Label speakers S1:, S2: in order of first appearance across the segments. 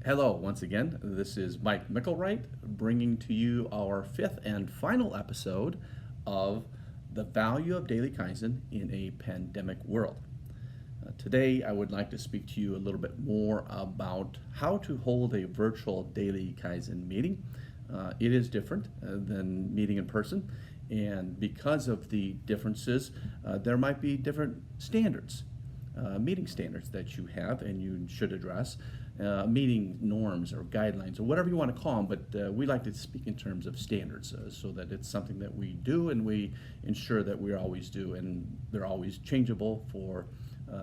S1: Hello, once again. This is Mike Mickelwright bringing to you our fifth and final episode of The Value of Daily Kaizen in a Pandemic World. Today, I would like to speak to you a little bit more about how to hold a virtual daily Kaizen meeting. It is different than meeting in person, and because of the differences, there might be different standards. Meeting standards that you have and you should address, meeting norms or guidelines or whatever you want to call them, but we like to speak in terms of standards so that it's something that we do and we ensure that we always do, and they're always changeable for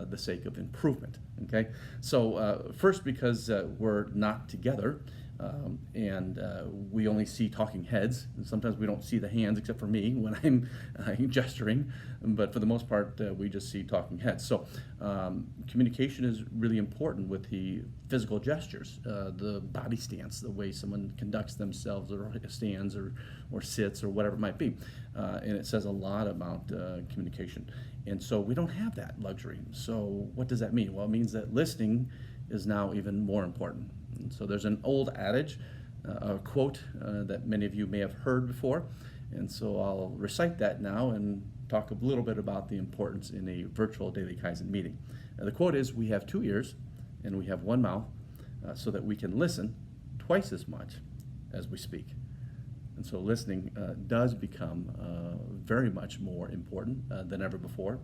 S1: the sake of improvement. Okay, so first, because we're not together, and we only see talking heads. And sometimes we don't see the hands except for me when I'm gesturing, but for the most part we just see talking heads. So communication is really important with the physical gestures, the body stance, the way someone conducts themselves or stands or sits or whatever it might be, and it says a lot about communication. And so we don't have that luxury. So what does that mean? Well, it means that listening is now even more important. And so there's an old adage, a quote that many of you may have heard before, and so I'll recite that now and talk a little bit about the importance in a virtual daily Kaizen meeting. The quote is, "We have two ears and we have one mouth so that we can listen twice as much as we speak." And so listening does become very much more important than ever before,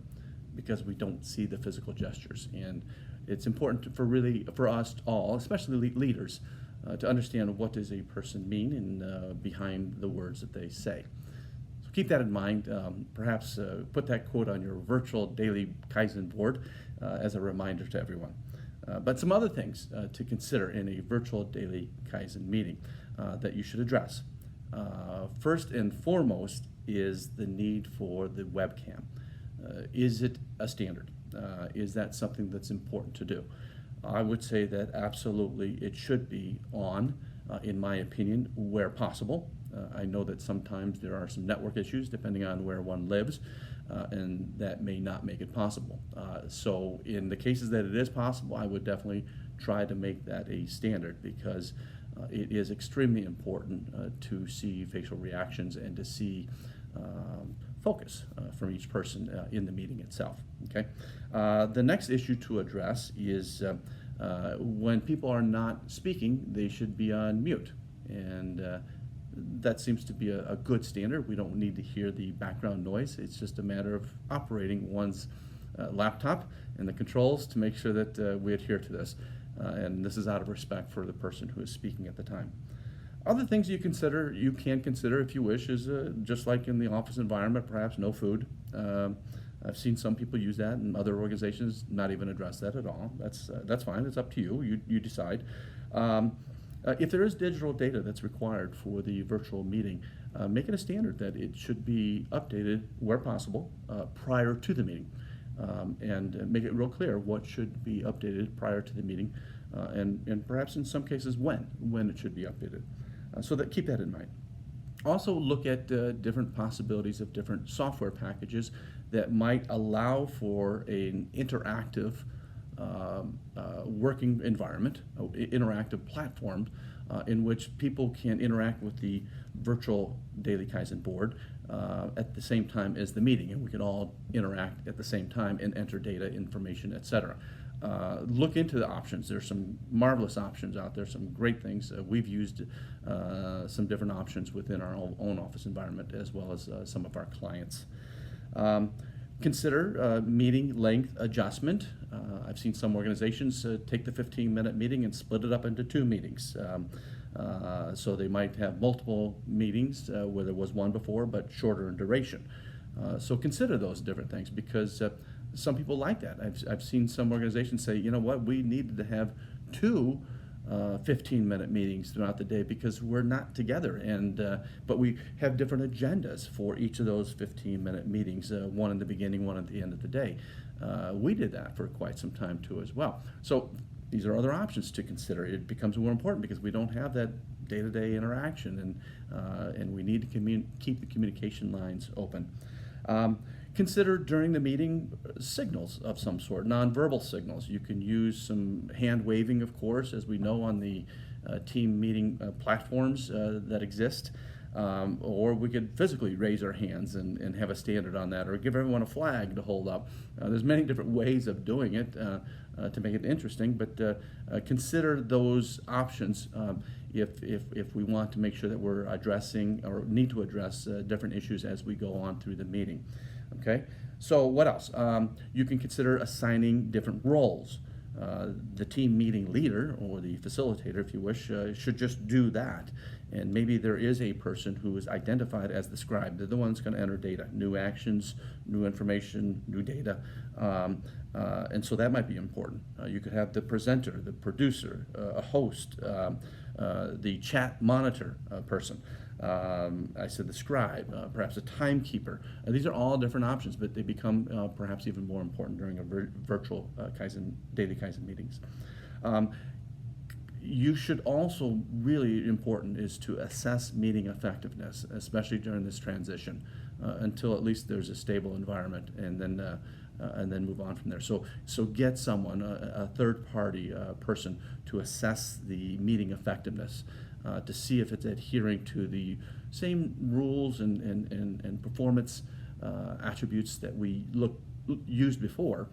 S1: because we don't see the physical gestures. And it's important for us all, especially leaders, to understand what does a person mean and behind the words that they say. So keep that in mind. Perhaps put that quote on your virtual daily Kaizen board as a reminder to everyone. But some other things to consider in a virtual daily Kaizen meeting that you should address. First and foremost is the need for the webcam. Is it a standard? Is that something that's important to do? I would say that absolutely it should be on, in my opinion, where possible. I know that sometimes there are some network issues depending on where one lives, and that may not make it possible. So in the cases that it is possible, I would definitely try to make that a standard, because it is extremely important to see facial reactions and to see focus from each person in the meeting itself. Okay. The next issue to address is when people are not speaking, they should be on mute, and that seems to be a good standard. We don't need to hear the background noise. It's just a matter of operating one's laptop and the controls to make sure that we adhere to this, and this is out of respect for the person who is speaking at the time. Other things you can consider if you wish, is just like in the office environment, perhaps no food. I've seen some people use that, and other organizations not even address that at all. That's fine. It's up to you. You decide. If there is digital data that's required for the virtual meeting, make it a standard that it should be updated where possible prior to the meeting, and make it real clear what should be updated prior to the meeting, and perhaps in some cases when it should be updated. So keep that in mind. Also look at different possibilities of different software packages that might allow for an interactive working environment, interactive platform in which people can interact with the virtual daily Kaizen board at the same time as the meeting, and we can all interact at the same time and enter data, information, etc. Look into the options. There's some marvelous options out there, some great things. We've used some different options within our own office environment, as well as some of our clients. Consider meeting length adjustment. I've seen some organizations take the 15-minute meeting and split it up into two meetings. So they might have multiple meetings where there was one before, but shorter in duration. So consider those different things, because some people like that. I've seen some organizations say, you know what, we needed to have two 15-minute meetings throughout the day because we're not together, and but we have different agendas for each of those 15-minute meetings, one in the beginning, one at the end of the day. We did that for quite some time too as well. So these are other options to consider. It becomes more important because we don't have that day-to-day interaction, and we need to keep the communication lines open. Consider during the meeting signals of some sort, nonverbal signals. You can use some hand waving, of course, as we know on the team meeting platforms that exist. Or we could physically raise our hands and have a standard on that, or give everyone a flag to hold up. There's many different ways of doing it to make it interesting, but consider those options if we want to make sure that we're addressing or need to address different issues as we go on through the meeting. Okay, so what else? You can consider assigning different roles. The team meeting leader, or the facilitator if you wish, should just do that. And maybe there is a person who is identified as the scribe. They're the ones going to enter data, new actions, new information, new data. And so that might be important. You could have the presenter, the producer, a host, the chat monitor person. I said the scribe, perhaps a timekeeper. These are all different options, but they become perhaps even more important during a virtual daily Kaizen meetings. You should also, really important is to assess meeting effectiveness, especially during this transition, until at least there's a stable environment, and then move on from there. So get someone, a third-party person, to assess the meeting effectiveness, to see if it's adhering to the same rules and performance attributes that we used before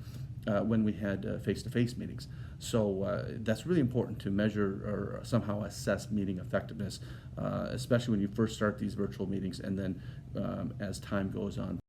S1: when we had face-to-face meetings. So that's really important to measure or somehow assess meeting effectiveness, especially when you first start these virtual meetings, and then as time goes on.